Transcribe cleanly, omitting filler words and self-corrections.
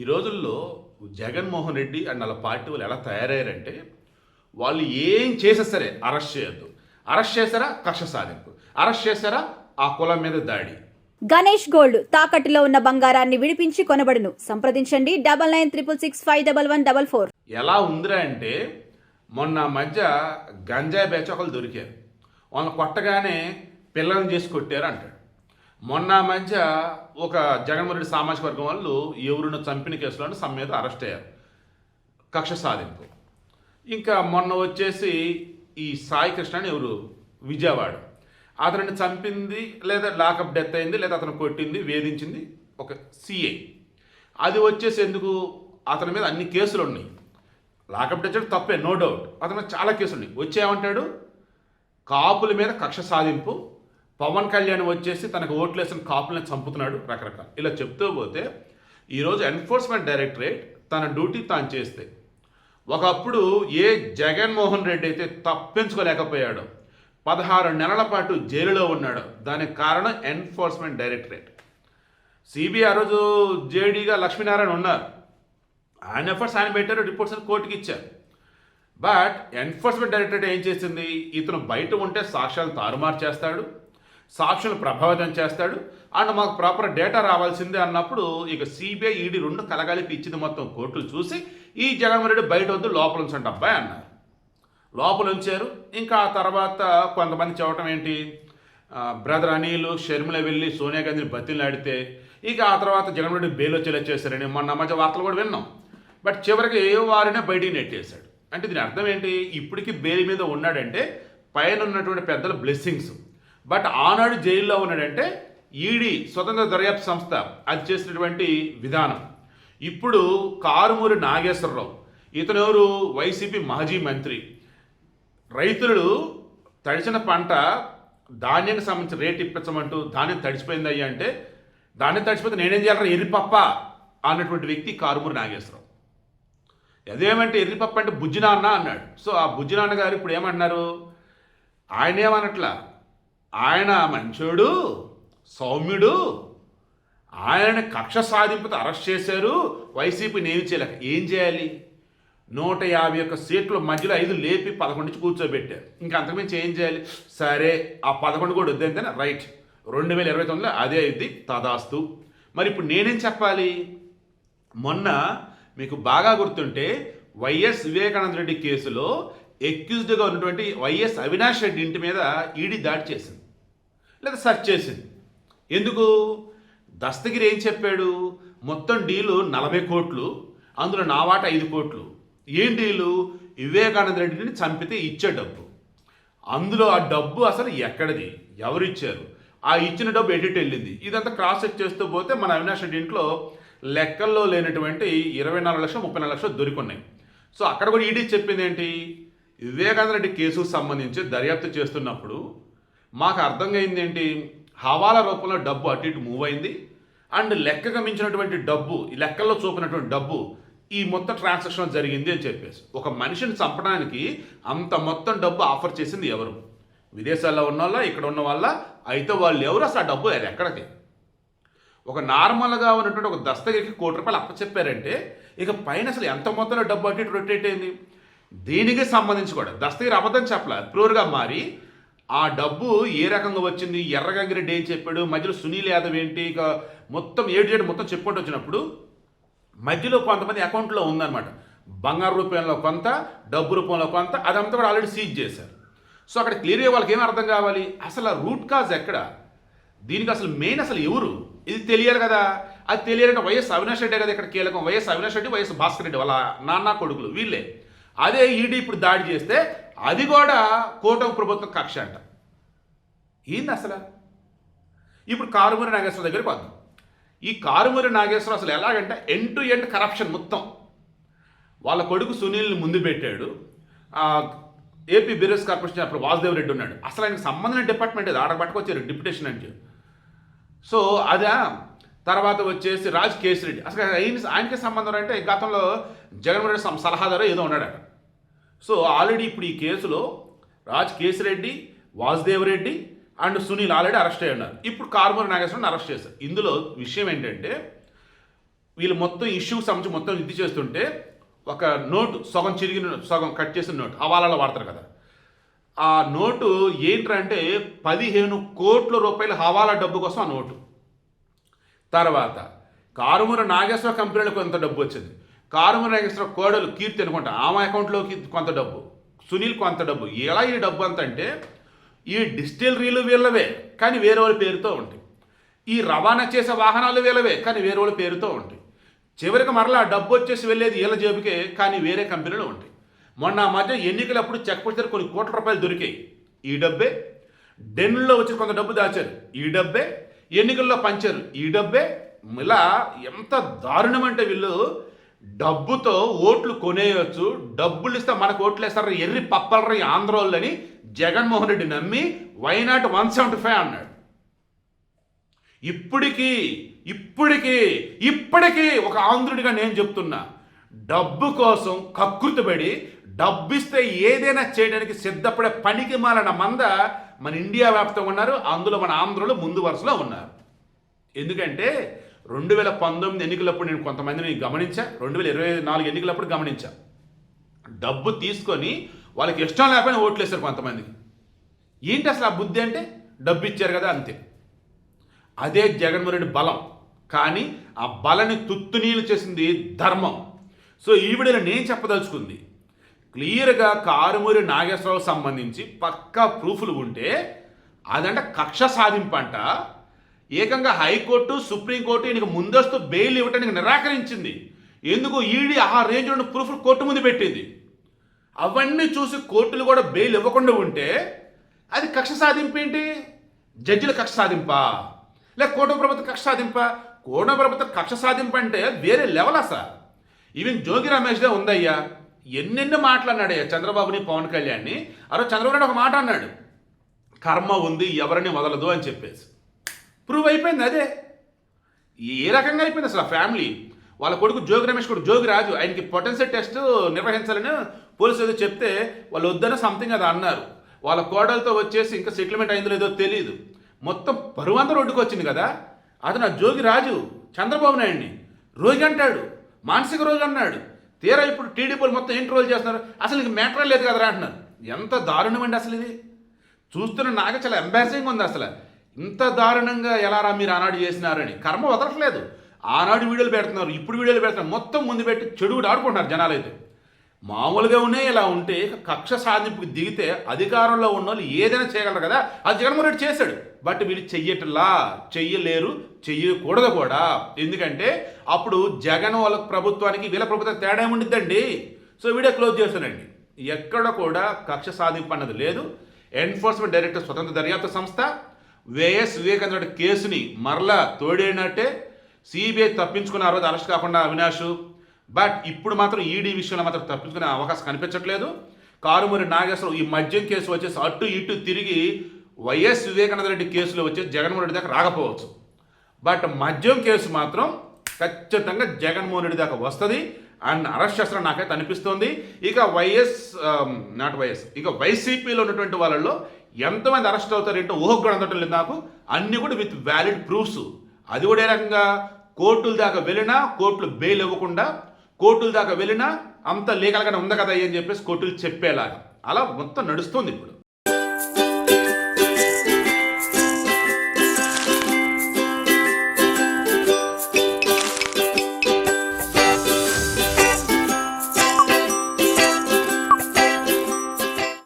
ఈ రోజుల్లో జగన్మోహన్ రెడ్డి అండ్ వాళ్ళ పార్టీ వాళ్ళు ఎలా తయారయ్యారంటే వాళ్ళు ఏం చేసినా సరే అరెస్ట్ చేయొద్దు. అరెస్ట్ చేశారా కక్ష సాధింపు, అరెస్ట్ చేశారా ఆ కులం మీద దాడి. గణేష్ గోల్డ్ తాకట్టులో ఉన్న బంగారాన్ని విడిపించి కొనబడును. సంప్రదించండి 9966511144. ఎలా ఉందిరా అంటే మొన్న మధ్య గంజాయి బ్యాచ్ ఒకళ్ళు దొరికారు, వాళ్ళని కొట్టగానే పిల్లల్ని చేసి కొట్టారు అంటాడు. మొన్న మధ్య ఒక జగన్మోహన్ రెడ్డి సామాజిక వర్గం వాళ్ళు ఎవరిని చంపిన కేసులో సమ్ మీద అరెస్ట్ అయ్యారు, కక్ష సాధింపు. ఇంకా మొన్న వచ్చేసి ఈ సాయి కృష్ణ అని ఎవరు విజయవాడ, అతనిని చంపింది లేదా లాకప్ డెత్ అయింది లేదా అతను కొట్టింది వేధించింది ఒక సిఐ. అది వచ్చేసి ఎందుకు, అతని మీద అన్ని కేసులు ఉన్నాయి. లాకప్ డెత్ తప్పే, నో డౌట్. అతని మీద చాలా కేసులు ఉన్నాయి. వచ్చేమంటాడు కాపుల మీద కక్ష సాధింపు, పవన్ కళ్యాణ్ వచ్చేసి తనకు ఓట్లేసిన కాపులను చంపుతున్నాడు, రకరకాల ఇలా చెప్తూ పోతే ఈరోజు ఎన్ఫోర్స్మెంట్ డైరెక్టరేట్ తన డ్యూటీ తాను చేస్తే ఒకప్పుడు ఏ జగన్మోహన్ రెడ్డి అయితే తప్పించుకోలేకపోయాడో 16 నెలల పాటు జైలులో ఉన్నాడు, దానికి కారణం ఎన్ఫోర్స్మెంట్ డైరెక్టరేట్. సిబిఐ ఆ రోజు జేడీగా లక్ష్మీనారాయణ ఉన్నారు, ఆయన ఎఫర్ట్స్ ఆయన పెట్టారు, రిపోర్ట్స్ కోర్టుకి ఇచ్చారు. బట్ ఎన్ఫోర్స్మెంట్ డైరెక్టరేట్ ఏం చేసింది, ఇతను బయట ఉంటే సాక్ష్యాలు తారుమారు చేస్తాడు, సాక్షులను ప్రభావితం చేస్తాడు అండ్ మాకు ప్రాపర్ డేటా రావాల్సిందే అన్నప్పుడు ఇక సిబిఐ ఈడీ రెండు కలగలిపి ఇచ్చింది మొత్తం కోర్టులు చూసి ఈ జగన్మోహన్ రెడ్డి బయట వద్దు లోపల ఉంచండి అబ్బాయి అన్నారు. లోపల ఉంచారు. ఇంకా ఆ తర్వాత కొంతమంది చెప్పటం ఏంటి, బ్రదర్ అనిల్ షర్మిల వెళ్ళి సోనియా గాంధీని బతిలాడితే ఇక ఆ తర్వాత జగన్మోహన్ రెడ్డి బెయిల్ వచ్చేలా చేశారని మొన్న మధ్య వార్తలు కూడా విన్నాం. బట్ చివరికి వారినే బయటికి నెట్టేశాడు. అంటే దీని అర్థం ఏంటి, ఇప్పటికీ బెయిల్ మీద ఉన్నాడంటే పైన ఉన్నటువంటి పెద్దల బ్లెస్సింగ్స్. బట్ ఆనాడు జైల్లో ఉన్నాడంటే ఈడీ స్వతంత్ర దర్యాప్తు సంస్థ అది చేసినటువంటి విధానం. ఇప్పుడు కారుమూరి నాగేశ్వరరావు, ఇతను ఎవరు, వైసీపీ మాజీ మంత్రి. రైతులు తడిచిన పంట ధాన్యానికి సంబంధించిన రేట్ ఇప్పించమంటూ ధాన్యం తడిచిపోయింది అయ్యా అంటే ధాన్యం తడిచిపోతే నేనేం చేయాలరా ఎర్రిపప్ప అన్నటువంటి వ్యక్తి కారుమూరి నాగేశ్వరరావు. అదేమంటే ఎర్రిపప్ప అంటే బుజ్జినాన్న అన్నాడు. సో ఆ బుజ్జినాన్న గారు ఇప్పుడు ఏమంటున్నారు, ఆయన ఏమనట్లా, ఆయన మంచోడు సౌమ్యుడు, ఆయన కక్ష సాధింపుతో అరెస్ట్ చేశారు, వైసీపీని ఏమి చేయలేక ఏం చేయాలి, 151 సీట్ల మధ్యలో 5 లేపి 11 నుంచి కూర్చోబెట్టారు. ఇంకా అంతకుమించి ఏం చేయాలి, సరే ఆ 11 కూడా వద్దంతేనే రైట్, 2029లో అదే అయింది తదాస్తు. మరి ఇప్పుడు నేనేం చెప్పాలి, మొన్న మీకు బాగా గుర్తుంటే వైఎస్ వివేకానంద రెడ్డి కేసులో ఎక్యూజ్డ్గా ఉన్నటువంటి వైఎస్ అవినాష్ రెడ్డి ఇంటి మీద ఈడీ దాడి చేసింది లేదా సెర్చ్ చేసింది. ఎందుకు, దస్తగిరి ఏం చెప్పాడు, మొత్తం డీలు 40 కోట్లు, అందులో నా వాటా 5 కోట్లు. ఏం డీలు, వివేకానంద రెడ్డిని చంపితే ఇచ్చే డబ్బు. అందులో ఆ డబ్బు అసలు ఎక్కడిది, ఎవరు ఇచ్చారు, ఆ ఇచ్చిన డబ్బు ఎడిట్ వెళ్ళింది. ఇదంతా క్రాస్ చెక్ చేస్తూ పోతే మన అవినాష్ రెడ్డి ఇంట్లో లెక్కల్లో లేనటువంటి 24 లక్షలు 34 లక్షలు దొరికున్నాయి. సో అక్కడ కూడా ఈడీ చెప్పింది ఏంటి, వివేకానంద రెడ్డి కేసుకు సంబంధించి దర్యాప్తు చేస్తున్నప్పుడు మాకు అర్థం అయింది ఏంటి, హవాలా రూపంలో డబ్బు అటు ఇటు మూవ్ అయింది అండ్ లెక్కగా మించినటువంటి డబ్బు, ఈ లెక్కల్లో చూపినటువంటి డబ్బు ఈ మొత్తం ట్రాన్సాక్షన్ జరిగింది అని చెప్పేసి. ఒక మనిషిని చంపడానికి అంత మొత్తం డబ్బు ఆఫర్ చేసింది ఎవరు, విదేశాల్లో ఉన్న వాళ్ళ ఇక్కడ ఉన్న వాళ్ళ, అయితే వాళ్ళు ఎవరు, అసలు ఆ డబ్బు అది ఎక్కడికి. ఒక నార్మల్గా ఉన్నటువంటి ఒక దస్తగిరికి 1 కోటి రూపాయలు అప్పచెప్పారంటే ఇక పైన అసలు ఎంత మొత్తంలో డబ్బు అటు ఇటు రొటేట్ అయింది. దీనికి సంబంధించి కూడా దస్తగిరి అబద్ధం చెప్పలే, ప్రోర్గా మారి ఆ డబ్బు ఏ రకంగా వచ్చింది, ఎర్రగంగిరెడ్డి ఏం చెప్పాడు, మధ్యలో సునీల్ యాదవ్ ఏంటి, ఇక మొత్తం ఏడు మొత్తం చెప్పుకుంటూ వచ్చినప్పుడు మధ్యలో కొంతమంది అకౌంట్లో ఉందన్నమాట, బంగారు రూపంలో కొంత, డబ్బు రూపంలో కొంత, అదంతా కూడా ఆల్రెడీ సీజ్ చేశారు. సో అక్కడ క్లియర్గా వాళ్ళకి ఏం అర్థం కావాలి, అసలు ఆ రూట్ కాజ్ ఎక్కడ, దీనికి అసలు మెయిన్ అసలు ఎవరు, ఇది తెలియాలి కదా. అది తెలియాలంటే వైఎస్ అవినాష్ రెడ్డి కదా ఇక్కడ కీలకం. వైఎస్ అవినాష్ రెడ్డి, వైఎస్ భాస్కర్ రెడ్డి వాళ్ళ నాన్న కొడుకులు వీళ్ళే. అదే ఈడీ ఇప్పుడు దాడి చేస్తే అది కూడా కూటమి ప్రభుత్వం కక్ష అంట. ఏంది అసలు. ఇప్పుడు కారుమూరి నాగేశ్వర దగ్గరికి వద్దాం. ఈ కారుమూరి నాగేశ్వరం అసలు ఎలాగంటే ఎండ్ టు ఎండ్ కరప్షన్ మొత్తం. వాళ్ళ కొడుకు సునీల్ని ముందు పెట్టాడు, ఏపీ బీరెస్ కార్పొరేషన్ అప్పుడు వాసుదేవ్ రెడ్డి ఉన్నాడు, అసలు ఆయనకు సంబంధించిన డిపార్ట్మెంట్ అది, ఆడ పట్టుకొచ్చారు డిప్యుటేషన్ అంటే. సో అదా తర్వాత వచ్చేసి రాజ్ కేసిరెడ్డి, అసలు ఆయనకి సంబంధం అంటే గతంలో జగన్మోహన్ రెడ్డి సలహాదారు ఏదో ఉన్నాడట. సో ఆల్రెడీ ఇప్పుడు ఈ కేసులో Raj Kesireddy, Vasudev Reddy and Sunil already arrest అయ్యి ఉన్నారు. ఇప్పుడు కారుమూరి నాగేశ్వరరావుని అరెస్ట్ చేశారు. ఇందులో విషయం ఏంటంటే వీళ్ళు మొత్తం ఇష్యూకి సంబంధించి మొత్తం ఇది చేస్తుంటే ఒక నోటు సగం చిరిగిన సగం కట్ చేసిన నోటు హవాలాలో వాడతారు కదా, ఆ నోటు ఏంటంటే 15 కోట్ల రూపాయల హవాలా డబ్బు కోసం ఆ నోటు. తర్వాత కారుమూరి నాగేశ్వర కంపెనీలో కొంత డబ్బు వచ్చింది. కారుమూరి నాగేశ్వర కోడలు కీర్తి అనుకుంటా ఆమె అకౌంట్లోకి కొంత డబ్బు, సునీల్ కొంత డబ్బు. ఎలా ఈ డబ్బు అంత అంటే ఈ డిస్టిలరీలు వీళ్ళవే కానీ వేరే వాళ్ళ పేరుతో ఉంటాయి, ఈ రవాణా చేసే వాహనాలు వీళ్ళవే కానీ వేరే వాళ్ళ పేరుతో ఉంటాయి. చివరికి మరలా డబ్బు వచ్చేసి వెళ్ళేది వీళ్ళ జేబుకే కానీ వేరే కంపెనీలు ఉంటాయి. మొన్న ఆ మధ్య ఎన్నికలప్పుడు చెక్ పెడితే కొన్ని కోట్ల రూపాయలు దొరికాయి, ఈ డబ్బే. డెన్లో వచ్చి కొంత డబ్బు దాచారు, ఈ డబ్బే. ఎన్నికల్లో పంచారు, ఈ డబ్బే. ఇలా ఎంత దారుణం అంటే వీళ్ళు డబ్బుతో ఓట్లు కొనేయచ్చు, డబ్బులు ఇస్తే మనకు ఓట్లు వేస్తారు ఎర్రి పప్పలరి ఆంధ్రోళ్ళని జగన్మోహన్ రెడ్డి నమ్మి వైనాట్ 175 అన్నాడు. ఇప్పటికీ ఒక ఆంధ్రుడిగా నేను చెప్తున్నా, డబ్బు కోసం కకృతిపడి డబ్బిస్తే ఏదైనా చేయడానికి సిద్ధపడే పనికి మాలిన మంద మన ఇండియా వ్యాప్తంగా ఉన్నారు. అందులో మన ఆంధ్రులు ముందు వరుసలో ఉన్నారు. ఎందుకంటే 2019 ఎన్నికలప్పుడు నేను కొంతమందిని గమనించా, 2024 ఎన్నికలప్పుడు గమనించా. డబ్బు తీసుకొని వాళ్ళకి ఇష్టం లేకపోయినా ఓట్లు వేస్తారు కొంతమందికి. ఏంటి అసలు ఆ బుద్ధి అంటే? డబ్బు ఇచ్చారు కదా అంతే. అదే జగన్మోహన్ రెడ్డి బలం. కానీ ఆ బలాన్ని తుత్తునీలు చేసింది ధర్మం. సో ఈ వీడియోలో నేను చెప్పదలుచుకుంది క్లియర్గా కారుమూరి నాగేశ్వరరావు సంబంధించి పక్కా ప్రూఫ్లు ఉంటే అదంటే కక్ష సాధింపంట. ఏకంగా హైకోర్టు సుప్రీంకోర్టు ఈయనకు ముందస్తు బెయిల్ ఇవ్వడానికి నిరాకరించింది. ఎందుకు? ఈడీ ఆ రేంజ్లో ప్రూఫ్లు కోర్టు ముందు పెట్టింది. అవన్నీ చూసి కోర్టులు కూడా బెయిల్ ఇవ్వకుండా ఉంటే అది కక్ష సాధింపు ఏంటి? జడ్జిల కక్ష సాధింపా లేక కోట ప్రభుత్వ కక్ష సాధింపా? కోట ప్రభుత్వ కక్ష సాధింపు అంటే వేరే లెవెల్ అసలు. ఈవెన్ జోగి రమేష్దే ఉందయ్యా, ఎన్నెన్నో మాట్లాడినాడయ్యా చంద్రబాబుని పవన్ కళ్యాణ్ని. అరే చంద్రబాబు నాయుడు ఒక మాట అన్నాడు, కర్మ ఉంది ఎవరిని వదలదు అని చెప్పేసి. ప్రూవ్ అయిపోయింది. అదే ఏ రకంగా అయిపోయింది అసలు. ఆ ఫ్యామిలీ వాళ్ళ కొడుకు జోగి రమేష్ కొడుకు జోగి రాజు ఆయనకి పొటెన్షియల్ టెస్ట్ నిర్వహించాలని పోలీసులు ఏదో చెప్తే వాళ్ళు వద్దన సంథింగ్ అది అన్నారు. వాళ్ళ కోడలతో వచ్చేసి ఇంకా సెటిల్మెంట్ అయిందో లేదో తెలియదు. మొత్తం పరువంతా రోడ్డుకు వచ్చింది కదా. అతను ఆ జోగి రాజు చంద్రబాబు నాయుడిని రోగి అంటాడు, మానసిక రోగి అన్నాడు. తీరా ఇప్పుడు టీడీపీలు మొత్తం ఏం ట్రోల్ చేస్తున్నారు, అసలు ఇంక మ్యాటర్ లేదు కదరా అంటున్నారు. ఎంత దారుణం అండి అసలు ఇది. చూస్తున్న నాకే చాలా ఎంబారసింగ్ ఉంది అసలు. ఇంత దారుణంగా ఎలారా మీరు ఆనాడు చేసినారని. కర్మ వదలట్లేదు. ఆనాడు వీడియోలు పెడుతున్నారు, ఇప్పుడు వీడియోలు పెడుతున్నారు, మొత్తం ముందు పెట్టి చెడు ఆడుకుంటున్నారు జనాలు. అయితే మామూలుగా ఉన్నాయి. ఇలా ఉంటే కక్ష సాధింపుకి దిగితే అధికారంలో ఉన్న వాళ్ళు ఏదైనా చేయగలరు కదా. అది జగన్మోహన్ రెడ్డి చేశాడు. బట్ వీళ్ళు చెయ్యలేరు, చెయ్యకూడదు కూడా. ఎందుకంటే అప్పుడు జగన్ వాళ్ళ ప్రభుత్వానికి వీళ్ళ ప్రభుత్వం తేడా ఉండిద్దండి. సో వీడియో క్లోజ్ చేస్తానండి. ఎక్కడ కూడా కక్ష సాధింపు అన్నది లేదు. ఎన్ఫోర్స్మెంట్ డైరెక్టర్ స్వతంత్ర దర్యాప్తు సంస్థ వైఎస్ వివేకానంద కేసుని మరలా తోడేనట్టే. సిబిఐ తప్పించుకున్న ఆ రోజు అరెస్ట్ కాకుండా అవినాష్. బట్ ఇప్పుడు మాత్రం ఈడీ విషయంలో మాత్రం తప్పించుకునే అవకాశం కనిపించట్లేదు. కారుమూరి నాగేశ్వరరావు ఈ మద్యం కేసు వచ్చేసి అటు ఇటు తిరిగి వైఎస్ వివేకానంద రెడ్డి కేసులో వచ్చేసి జగన్మోహన్ రెడ్డి దాకా రాకపోవచ్చు. బట్ మద్యం కేసు మాత్రం ఖచ్చితంగా జగన్మోహన్ రెడ్డి దాకా వస్తుంది అండ్ అరెస్ట్ చేస్తారని నాకైతే అనిపిస్తుంది. ఇక ఇక వైసీపీలో ఉన్నటువంటి వాళ్ళల్లో ఎంతమంది అరెస్ట్ అవుతారు ఏంటో ఊహకు కూడా అందటం లేదు నాకు. అన్నీ కూడా విత్ వ్యాలిడ్ ప్రూఫ్స్. అది కూడా ఏ రకంగా కోర్టుల దాకా వెళ్ళినా కోర్టులు బెయిల్ ఇవ్వకుండా, కోర్టుల దాకా వెళ్ళినా అంత లీగల్గానే ఉంది కదా అని చెప్పేసి కోర్టులు చెప్పేలాగా అలా మొత్తం నడుస్తుంది ఇప్పుడు.